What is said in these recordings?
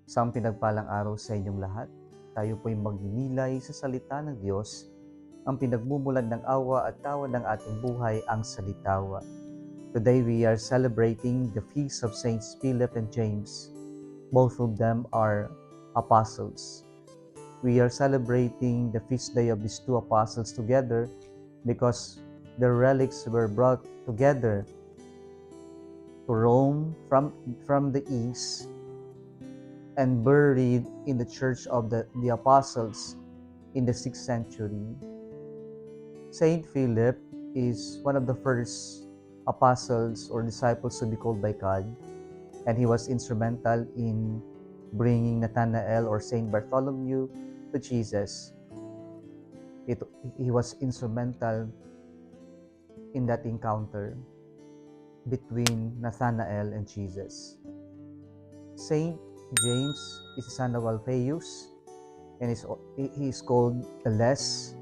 Isang pinagpalang araw sa inyong lahat. Tayo po'y magninilay sa salita ng Diyos, ang pinagmumulan ng awa at tawa ng ating buhay, ang salitawa. Today we are celebrating the feast of Saints Philip and James. Both of them are apostles. We are celebrating the feast day of these two apostles together because their relics were brought together to Rome from the east and buried in the church of the apostles in the 6th century. Saint Philip is one of the first apostles or disciples to be called by God, and he was instrumental in bringing Nathanael or Saint Bartholomew to Jesus. He was instrumental in that encounter between Nathanael and Jesus. Saint James is the son of Alphaeus, and he is called the Less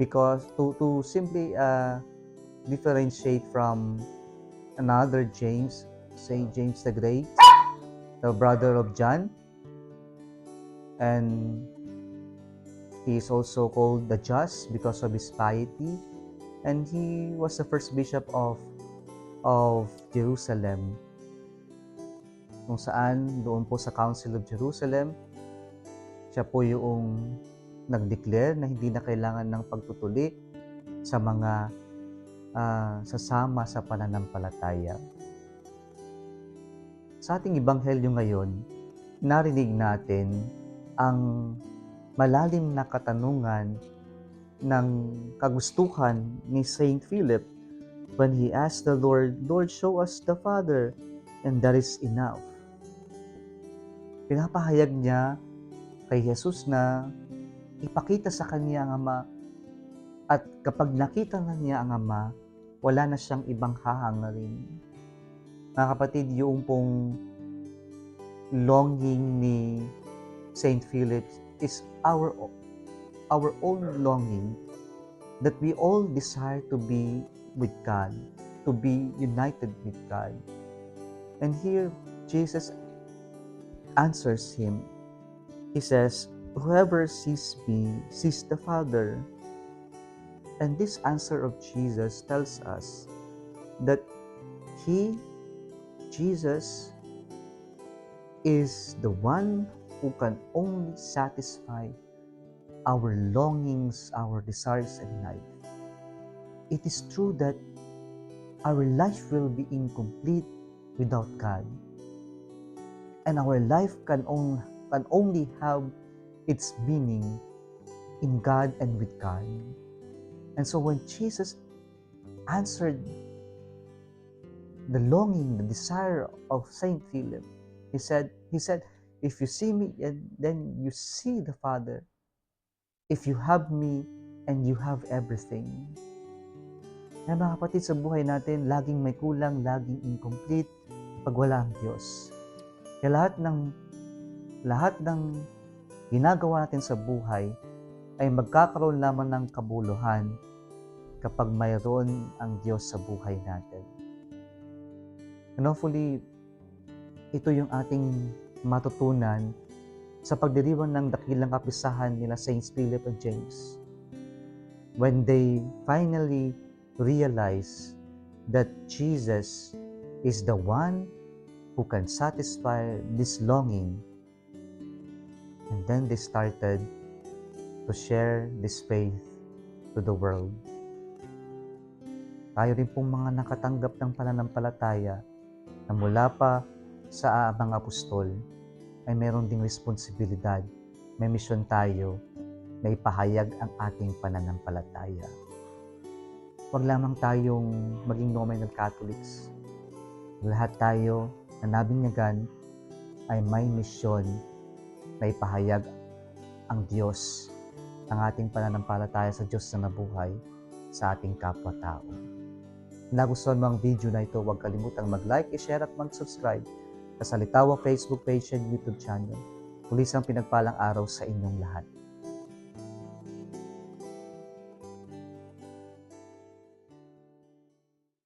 because to simply differentiate from another James, Saint James the Great, the brother of John, and he is also called the Just because of his piety, and he was the first bishop of Jerusalem, kung saan doon po sa Council of Jerusalem, siya po yung nag-declare na hindi na kailangan ng pagtutuli sa mga sasama sa pananampalataya. Sa ating ebanghelyo ngayon, narinig natin ang malalim na katanungan ng kagustuhan ni Saint Philip when he asked the Lord, "Lord, show us the Father, and that is enough." Pinapahayag niya kay Jesus na ipakita sa kanya ang Ama, at kapag nakita na niya ang Ama, wala na siyang ibang hahangarin. Mga kapatid, yung pong longing ni Saint Philip is our own longing, that we all desire to be with God, to be united with God. And here, Jesus answers him. He says, "Whoever sees me sees the Father." And this answer of Jesus tells us that Jesus, is the one who can only satisfy our longings, our desires in life. It is true that our life will be incomplete without God. And our life can only have its meaning in God and with God. And so when Jesus answered the longing, the desire of Saint Philip, he said, "If you see me, then you see the Father. If you have me, and you have everything." Na mga kapatid, sa buhay natin, laging may kulang, laging incomplete pag wala ang Diyos. Kaya lahat ng ginagawa natin sa buhay ay magkakaroon lamang ng kabuluhan kapag mayroon ang Diyos sa buhay natin. And hopefully, ito yung ating matutunan sa pagdiriwang ng dakilang kapistahan nila Saints Philip and James. When they finally realize that Jesus is the one who can satisfy this longing, and then they started to share this faith to the world. Tayo rin pong mga nakatanggap ng pananampalataya na mula pa sa mga apostol ay meron ding responsibilidad, may misyon tayo na ipahayag ang ating pananampalataya. Huwag lamang tayong maging nominal Catholics. Lahat tayo na nabinyagan ay may misyon na ipahayag ang Diyos, ang ating pananampalataya sa Diyos na nabuhay sa ating kapwa-tao. Kung nagustuhan mo ang video na ito, huwag kalimutang mag-like, i-share at mag-subscribe sa Salitawa Facebook page and YouTube channel. Muli isang pinagpalang araw sa inyong lahat.